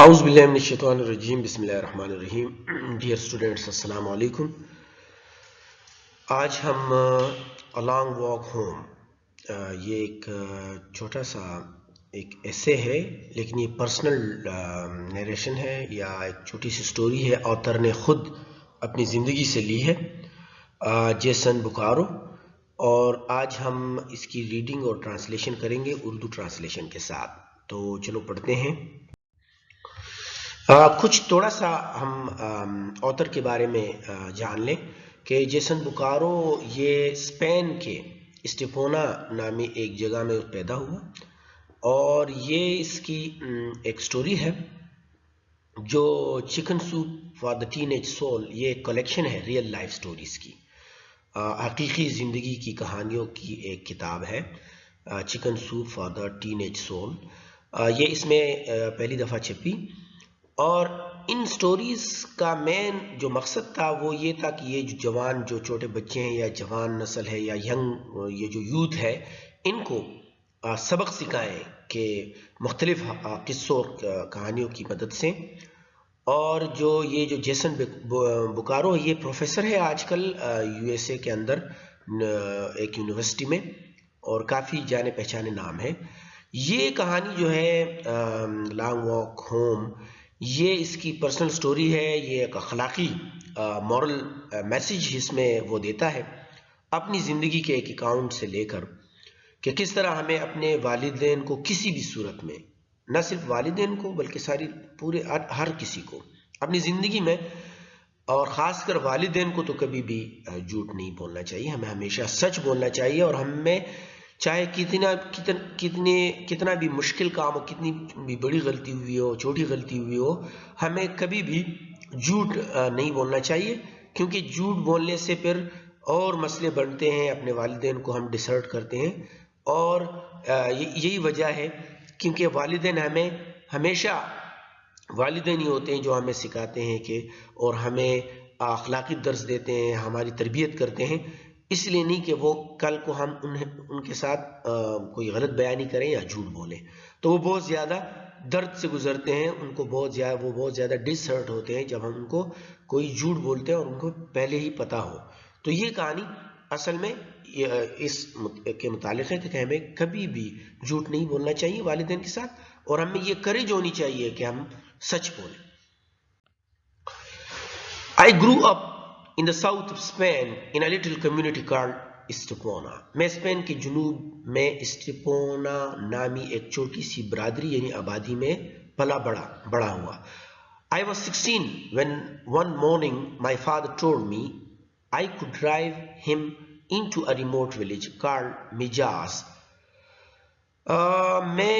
اعوذ باللہ من الشیطان الرجیم بسم اللہ الرحمن الرحیم. ڈیئر اسٹوڈینٹس، السلام علیکم. آج ہم along walk home یہ ایک چھوٹا سا ایک ایسے ہے، لیکن یہ پرسنل نیریشن ہے یا ایک چھوٹی سی سٹوری ہے. آتھر نے خود اپنی زندگی سے لی ہے، جیسن بکارو، اور آج ہم اس کی ریڈنگ اور ٹرانسلیشن کریں گے اردو ٹرانسلیشن کے ساتھ. تو چلو پڑھتے ہیں. کچھ تھوڑا سا ہم آتھر کے بارے میں جان لیں کہ جیسن بکارو یہ اسپین کے اسٹیپونا نامی ایک جگہ میں پیدا ہوا، اور یہ اس کی ایک سٹوری ہے جو chicken soup for the teenage soul. یہ ایک کلیکشن ہے ریئل لائف سٹوریز کی، حقیقی زندگی کی کہانیوں کی ایک کتاب ہے، chicken soup for the teenage soul. یہ اس میں پہلی دفعہ چھپی، اور ان سٹوریز کا مین جو مقصد تھا وہ یہ تھا کہ یہ جو جوان جو چھوٹے بچے ہیں یا جوان نسل ہے یا ینگ یہ جو یوتھ ہے، ان کو سبق سکھائیں کہ مختلف قصوں کہانیوں کی مدد سے. اور یہ جو جیسن بکارو یہ پروفیسر ہے آج کل یو ایس اے کے اندر ایک یونیورسٹی میں، اور کافی جانے پہچانے نام ہے. یہ کہانی جو ہے لانگ واک ہوم، یہ اس کی پرسنل سٹوری ہے. یہ ایک اخلاقی مورل میسیج اس میں وہ دیتا ہے اپنی زندگی کے ایک اکاؤنٹ سے لے کر، کہ کس طرح ہمیں اپنے والدین کو کسی بھی صورت میں، نہ صرف والدین کو بلکہ پورے ہر کسی کو اپنی زندگی میں، اور خاص کر والدین کو تو کبھی بھی جھوٹ نہیں بولنا چاہیے. ہمیں ہمیشہ سچ بولنا چاہیے، اور ہمیں چاہے کتنا بھی مشکل کام ہو، کتنی بھی بڑی غلطی ہوئی ہو، چھوٹی غلطی ہوئی ہو، ہمیں کبھی بھی جھوٹ نہیں بولنا چاہیے، کیونکہ جھوٹ بولنے سے پھر اور مسئلے بنتے ہیں. اپنے والدین کو ہم ڈسرٹ کرتے ہیں، اور یہی وجہ ہے کیونکہ والدین ہمیں ہمیشہ والدین ہی ہوتے ہیں جو ہمیں سکھاتے ہیں کہ، اور ہمیں اخلاقی درس دیتے ہیں، ہماری تربیت کرتے ہیں. اس لیے نہیں کہ وہ کل کو ہم ان کے ساتھ کوئی غلط بیانی کریں یا جھوٹ بولیں تو وہ بہت زیادہ درد سے گزرتے ہیں، ان کو وہ بہت زیادہ ڈس ہرٹ ہوتے ہیں جب ہم ان کو کوئی جھوٹ بولتے ہیں اور ان کو پہلے ہی پتا ہو. تو یہ کہانی اصل میں اس کے متعلق ہے کہ ہمیں کبھی بھی جھوٹ نہیں بولنا چاہیے والدین کے ساتھ، اور ہمیں یہ کریج ہونی چاہیے کہ ہم سچ بولیں. I grew up in the south of Spain in a little community called Estepona. میں اسپین کے جنوب میں اسٹیپونا نامی ایک چھوٹی سی برادری یعنی آبادی میں پلا بڑا ہوا. I was 16 when one morning my father told me I could drive him into a remote village called Mijas. میں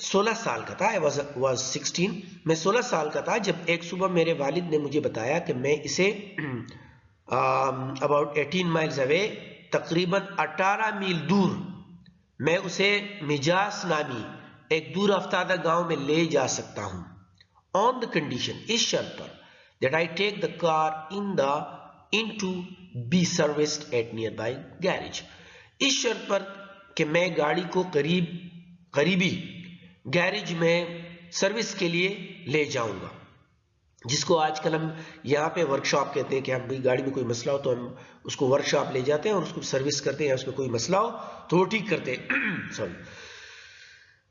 16 سال کا تھا. I was 16. میں 16 سال کا تھا جب ایک صبح میرے والد نے مجھے بتایا کہ میں اسے about 18 miles away، تقریباً 18 میل دور، میں اسے مجاس نامی ایک دور افتادہ گاؤں میں لے جا سکتا ہوں. on the condition، اس شرط پر that I take the car in to be serviced at nearby garage. اس شرط پر کہ میں گاڑی کو قریبی گیریج میں سروس کے لیے لے جاؤں گا، جس کو آج کل ہم یہاں پہ ورک شاپ کہتے ہیں، کہ ہم گاڑی میں کوئی مسئلہ ہو تو ہم اس کو ورک شاپ لے جاتے ہیں اور اس کو سروس کرتے ہیں، یا اس میں کوئی مسئلہ ہو تو وہ ٹھیک کرتے ہیں. Sorry.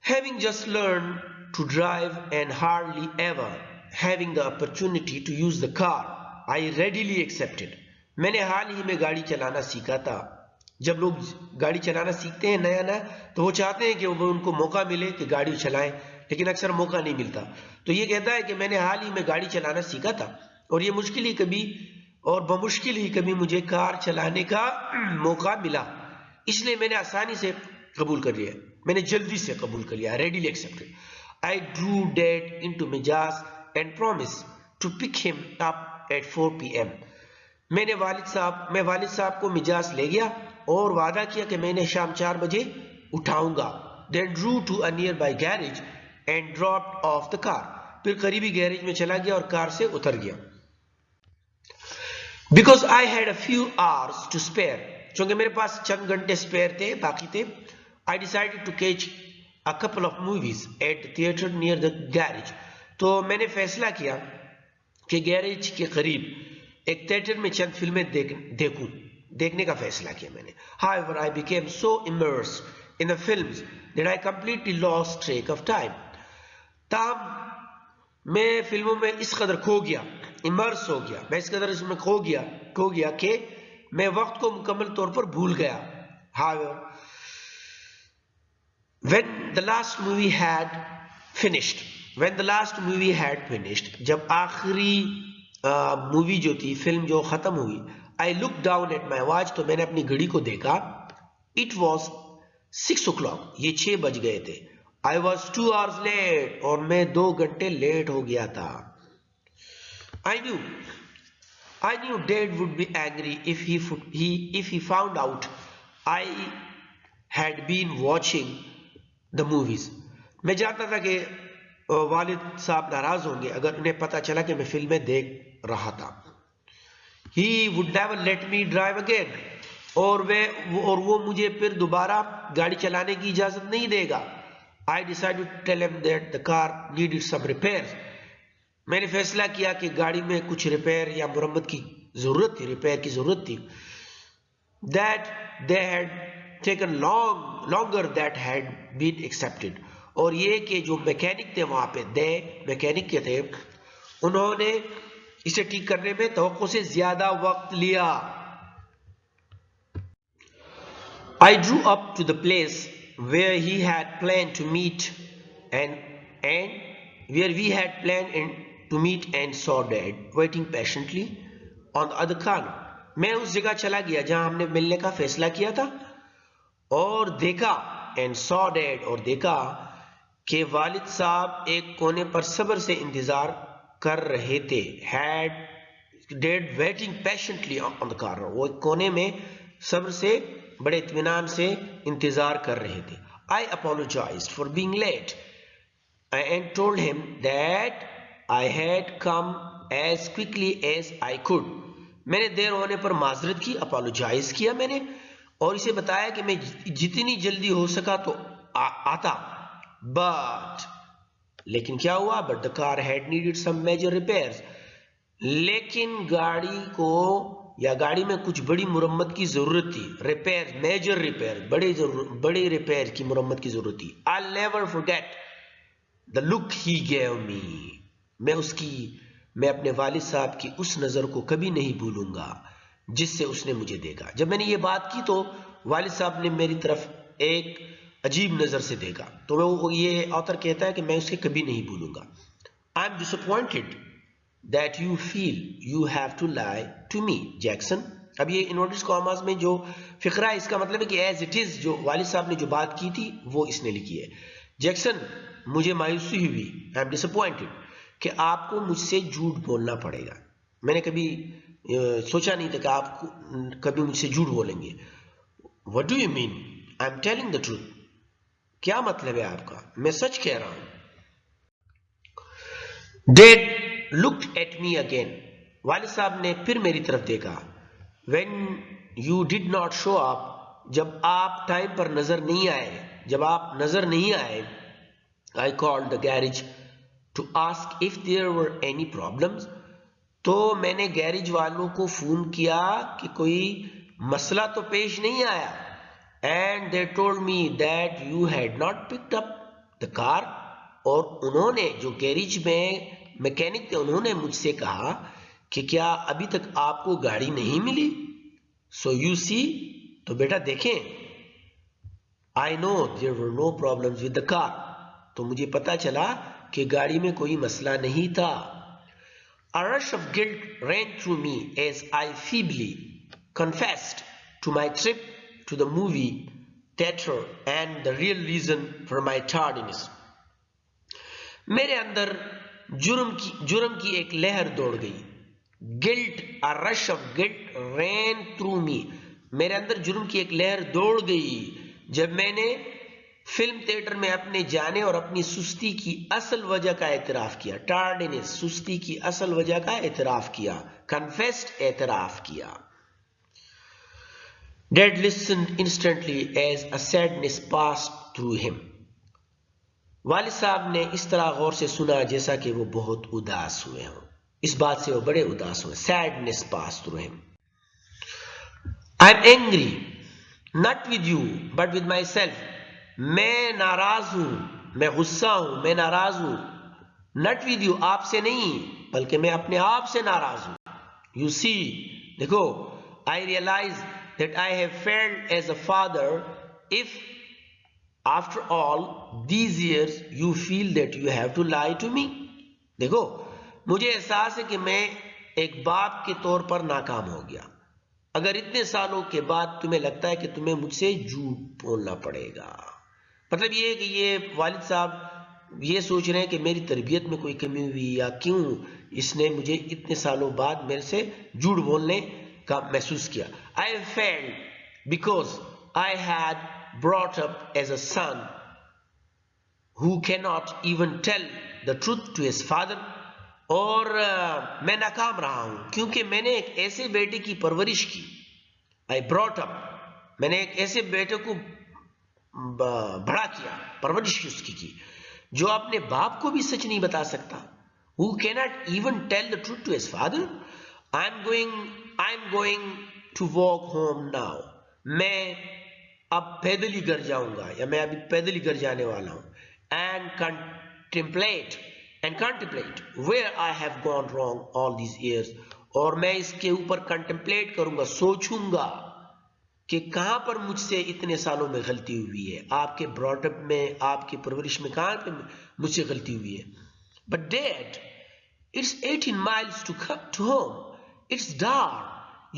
Having just learned to drive and hardly ever having the opportunity to use the car, I readily accepted. میں نے حال ہی میں گاڑی چلانا سیکھا تھا. جب لوگ گاڑی چلانا سیکھتے ہیں نیا تو وہ چاہتے ہیں کہ وہ ان کو موقع ملے کہ گاڑی چلائیں، لیکن اکثر موقع نہیں ملتا. تو یہ کہتا ہے کہ میں نے حال ہی میں گاڑی چلانا سیکھا تھا، اور یہ بمشکل ہی کبھی مجھے کار چلانے کا موقع ملا، اس لیے میں نے آسانی سے قبول کر لیا، میں نے جلدی سے قبول کر لیا. readily accepted. I drew Dad into Mijas and promised to pick him up at 4 p.m. میں والد صاحب کو مجاز لے گیا اور وعدہ کیا کہ میں نے شام 4 بجے اٹھاؤں گا. Then drew to a nearby garage and dropped off the car. پھر قریبی گیریج میں چلا گیا اور کار سے اتر گیا. Because I had a few hours to spare، چونکہ میرے پاس چند گھنٹے سپیئر تھے، باقی تھے. I decided to catch a couple of movies at the theater near the garage. تو میں نے فیصلہ کیا کہ گیریج کے قریب ایک تھیٹر میں چند فلمیں دیکھنے کا فیصلہ کیا میں نے. However, I became so immersed in the films that I completely lost track of time. تاہم میں فلموں میں اس قدر کھو گیا، امرس ہو گیا، میں اس قدر اس میں کھو گیا کہ میں وقت کو مکمل طور پر بھول گیا. However, when the last movie had finished, جب آخری مووی جو تھی، فلم جو ختم ہوئی، I looked down at my watch، تو میں نے اپنی گھڑی کو دیکھا. It was 6 o'clock، یہ 6 بج گئے تھے. I was 2 hours late، اور میں 2 گھنٹے لیٹ ہو گیا تھا. I knew Dad would be angry if he found out I had been watching the movies. میں جانتا تھا کہ والد صاحب ناراض ہوں گے اگر انہیں پتا چلا کہ میں فلمیں دیکھ رہا تھا. He would never let me drive again، اور وہ مجھے پھر دوبارہ گاڑی چلانے کی اجازت نہیں دے گا. I decided to tell him that the car needed some repairs. میں نے فیصلہ کیا کہ گاڑی میں کچھ ریپیئر یا مرمت کی ضرورت تھی. That they had taken longer that had been accepted، اور یہ کہ جو میکینک تھے وہاں پہ میکینک کے تھے، انہوں نے اسے ٹھیک کرنے میں توقع سے زیادہ وقت لیا. I drew up to the place where he had planned to meet and saw Dad waiting patiently on the other corner. میں اس جگہ چلا گیا جہاں ہم نے ملنے کا فیصلہ کیا تھا، اور دیکھا and saw Dad، اور دیکھا کہ والد صاحب ایک کونے پر صبر سے انتظار کر رہے تھے. Had Dad waiting patiently on the corner، وہ ایک کونے میں صبر سے بڑے اطمینان سے انتظار کر رہے تھے. I apologized for being late and told him that I had come as quickly as I could. میں نے دیر ہونے پر معذرت کی، اپالوجائز کیا میں نے، اور اسے بتایا کہ میں جتنی جلدی ہو سکا تو آتا. لیکن کیا ہوا؟ But the car had needed some major repairs. لیکن گاڑی میں کچھ بڑی مرمت کی ضرورت تھی. میجر ریپیئر، بڑے ریپیئر کی مرمت کی ضرورت تھی. I'll never forget the look he gave me. میں اپنے والد صاحب کی اس نظر کو کبھی نہیں بھولوں گا جس سے اس نے مجھے دیکھا. جب میں نے یہ بات کی تو والد صاحب نے میری طرف ایک عجیب نظر سے دیکھا. تو یہ آتھر کہتا ہے کہ میں اسے کبھی نہیں بھولوں گا. I'm disappointed that you feel you have to lie to me, Jackson. اب یہ انورٹڈ کاماز میں جو فقرہ ہے اس کا مطلب ہے کہ ایز اٹ از، جو والد صاحب نے جو بات کی تھی وہ اس نے لکھی ہے. جیکسن، مجھے مایوسی ہوئی، I am disappointed، کہ آپ کو مجھ سے جھوٹ بولنا پڑے گا. میں نے کبھی سوچا نہیں تھا کہ آپ کبھی مجھ سے جھوٹ بولیں گے. What do you mean? I am telling the truth. کیا مطلب ہے آپ کا؟ میں سچ کہہ رہا ہوں. Dad looked at me again. والد صاحب نے پھر میری طرف دیکھا. When you did not show up، جب آپ ٹائم پر نظر نہیں آئے، I called the garage to ask if there were any problems. تو میں نے گیریج والوں کو فون کیا کہ کوئی مسئلہ تو پیش نہیں آیا. And they told me that you had not picked up the car. اور انہوں نے، جو گیریج میں میکینک تھے، انہوں نے مجھ سے کہا کہ کیا ابھی تک آپ کو گاڑی نہیں ملی. So you see، تو بیٹا دیکھیں، I know there were no problems with the car. تو مجھے پتا چلا کہ گاڑی میں کوئی مسئلہ نہیں تھا. A rush of guilt ran through me as I feebly confessed to my trip to the movie theater and the real reason for my tardiness. میرے اندر جرم کی ایک لہر دوڑ گئی. Guilt, a rush of guilt ran through me، میرے اندر جرم کی ایک لہر دوڑ گئی جب میں نے فلم تھیٹر میں اپنے جانے اور اپنی سستی کی اصل وجہ کا اعتراف کیا. ٹارڈنس، سستی کی اصل وجہ کا اعتراف کیا. کنفیسڈ، اعتراف کیا. Dad listened instantly as a sadness passed through him. والد صاحب نے اس طرح غور سے سنا جیسا کہ وہ بہت اداس ہوئے ہوں. اس بات سے وہ بڑے اداس ہوئے. Sadness passed through him. I'm angry, not with you, but with myself. میں ناراض ہوں, میں غصہ ہوں, میں ناراض ہوں. Not with you, آپ سے نہیں, بلکہ میں اپنے آپ سے ناراض ہوں. You see, دیکھو, I realize that I have failed as a father. If after all these years you feel that you have to lie to me. دیکھو, مجھے احساس ہے کہ میں ایک باپ کے طور پر ناکام ہو گیا اگر اتنے سالوں کے بعد تمہیں لگتا ہے کہ تمہیں مجھ سے جھوٹ بولنا پڑے گا. مطلب یہ ہے کہ یہ والد صاحب یہ سوچ رہے ہیں کہ میری تربیت میں کوئی کمی ہوئی یا کیوں اس نے مجھے اتنے سالوں بعد میرے سے جھوٹ بولنے کا محسوس کیا. I failed because I had brought up as a son who cannot even tell the truth to his father. اور میں ناکام رہا ہوں کیونکہ میں نے ایک ایسے بیٹے کی پرورش کی. I brought up, میں نے ایک ایسے بیٹے کو بڑا کیا, پرورش اس کی جو اپنے باپ کو بھی سچ نہیں بتا سکتا. Who cannot even tell the truth to his father. I'm going to walk home now. میں اب پیدل ہی گھر جاؤں گا یا میں ابھی پیدل ہی گھر جانے والا ہوں. And contemplate where I have gone wrong all these years. اور میں اس کے اوپر کنٹمپلیٹ کروں گا, سوچوں گا کہ کہاں پر مجھ سے اتنے سالوں میں غلطی ہوئی ہے, آپ کے براٹ اپ میں, آپ کی پرورش میں کہاں پہ مجھ سے غلطی ہوئی ہے. But Dad, it's 18 miles to home. It's dark.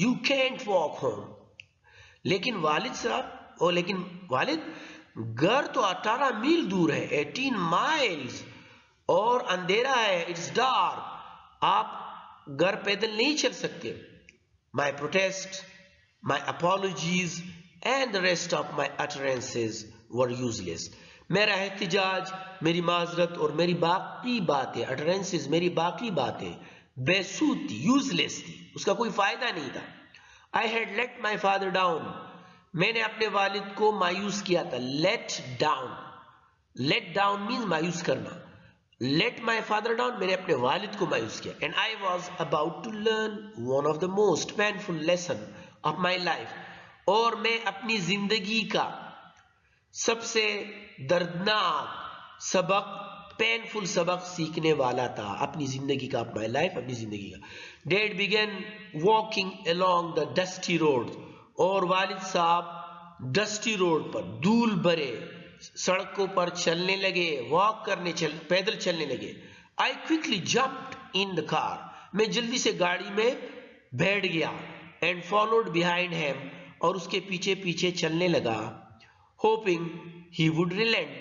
You can't walk home. لیکن والد صاحب, لیکن والد, گھر تو 18 میل دور ہے, 18 miles, اور اندھیرا ہے, it's dark. آپ گھر پیدل نہیں چل سکتے. My protest, my apologies and the rest of my utterances were useless. میرا احتجاج, میری معذرت اور میری باقی باتیں, utterances, میری باقی باتیں بے سود تھی, useless تھی, اس کا کوئی فائدہ نہیں تھا. I had let my father down. میں نے اپنے والد کو مایوس کیا تھا. Let down means مایوس کرنا. Let my father down, میں نے اپنے والد کو مایوس کیا. And I was about to learn one of the most painful lesson of my life. اور میں اپنی زندگی کا سب سے دردناک سبق, پینفل سبق سیکھنے والا تھا اپنی زندگی کا, of my life, اپنی زندگی کا. Dad began walking along the dusty road. اور والد صاحب ڈسٹی روڈ پر, دھول بھرے سڑکوں پر چلنے لگے, پیدل چلنے لگے. I quickly jumped in the car. میں جلدی سے گاڑی میں بیٹھ گیا. And followed behind him. اور اس کے پیچھے پیچھے چلنے لگا. Hoping he would relent.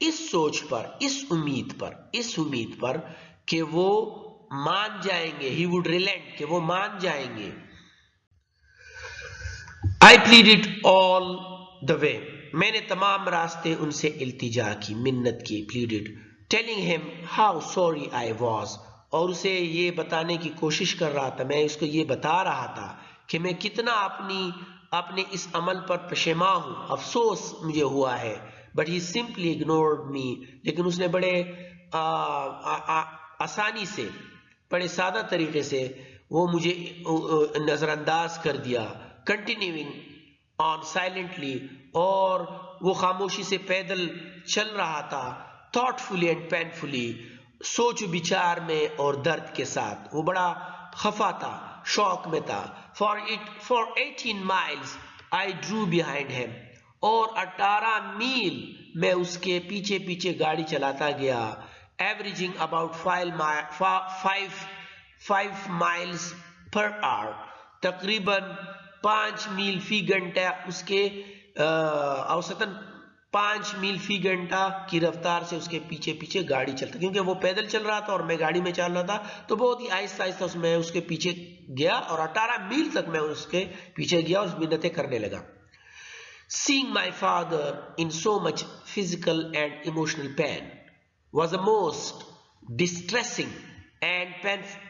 اس سوچ پر, اس امید پر کہ وہ مان جائیں گے. He would relent, کہ وہ مان جائیں گے. I pleaded all the way. میں نے تمام راستے ان سے التجا کی, منت کی, pleaded. Telling him how sorry I was. اور اسے یہ بتانے کی کوشش کر رہا تھا, میں اس کو یہ بتا رہا تھا کہ میں کتنا اپنے اس عمل پر پشیماں ہوں, افسوس مجھے ہوا ہے. But he simply ignored me. لیکن اس نے بڑے آسانی سے, بڑے سادہ طریقے سے وہ مجھے نظر انداز کر دیا. Continuing on silently. اور وہ خاموشی سے پیدل چل رہا تھا. Thoughtfully and painfully. سوچ بچار میں اور درد کے ساتھ. وہ بڑا خفا تھا, شوق میں تھا. For 18 miles I drew behind him. اور 18 میل میں اس کے پیچھے پیچھے گاڑی چلاتا گیا. Averaging about 5 miles per hour. تقریباً 5 میل فی گھنٹہ, اس کے اوسطاً 5 میل فی گھنٹہ کی رفتار سے اس کے پیچھے پیچھے گاڑی چلتا. کیونکہ وہ پیدل چل رہا تھا اور میں گاڑی میں چل رہا تھا, تو بہت ہی آہستہ آہستہ میں اس کے پیچھے گیا اور 18 میل تک میں اس کے پیچھے گیا, اس منتیں کرنے لگا. Seeing my father in so much physical and emotional pain was the most distressing and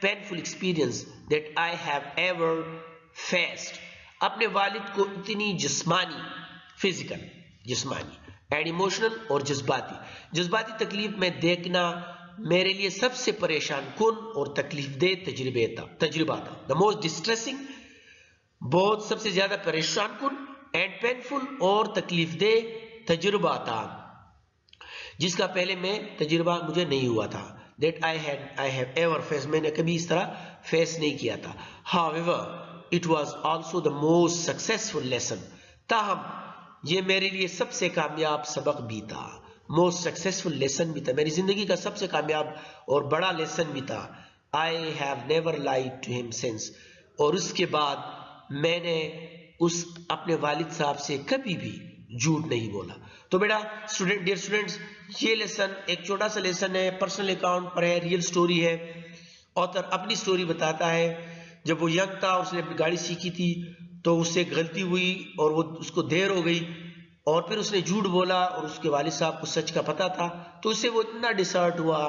painful experience that I have ever faced. اپنے والد کو اتنی جسمانی, فزیکل, جسمانی اینڈ ایموشنل اور جذباتی تکلیف میں دیکھنا میرے لیے سب سے پریشان کن اور تکلیف دہ تجربہ تھا. دا موسٹ ڈسٹریسنگ، بہت سب سے زیادہ پریشان کن، اینڈ پینفل اور تکلیف دہ تجربہ تھا جس کا پہلے میں تجربہ مجھے نہیں ہوا تھا. That I have ever face, میں نے کبھی اس طرح فیس نہیں کیا تھا. however it was also the most successful lesson، تاہم یہ میرے لیے سب سے کامیاب سبق بھی تھا. موسٹ سکسیسفل لیسن بھی تھا، میری زندگی کا سب سے کامیاب اور بڑا لیسن بھی تھا. I have never lied to him since، اور اس کے بعد میں نے اپنے والد صاحب سے کبھی بھی جھوٹ نہیں بولا. تو بیٹا ڈیئر اسٹوڈنٹس، یہ لیسن ایک چھوٹا سا لیسن ہے، پرسنل اکاؤنٹ پر ہے، ریئل سٹوری ہے. آتھر اپنی سٹوری بتاتا ہے. جب وہ ینگ تھا، اس نے گاڑی سیکھی تھی تو اس سے غلطی ہوئی اور وہ اس کو دیر ہو گئی، اور پھر اس نے جھوٹ بولا اور اس کے والد صاحب کو سچ کا پتہ تھا، تو اس سے وہ اتنا ڈسہرٹ ہوا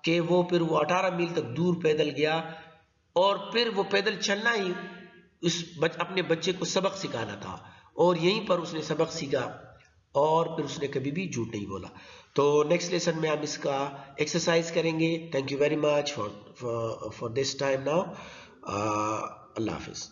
کہ وہ 18 میل تک دور پیدل گیا، اور پھر وہ پیدل چلنا ہی اپنے بچے کو سبق سکھانا تھا، اور یہیں پر اس نے سبق سیکھا اور پھر اس نے کبھی بھی جھوٹ نہیں بولا. تو نیکسٹ لیسن میں ہم اس کا ایکسرسائز کریں گے. Thank you very much for this time now. اللہ حافظ.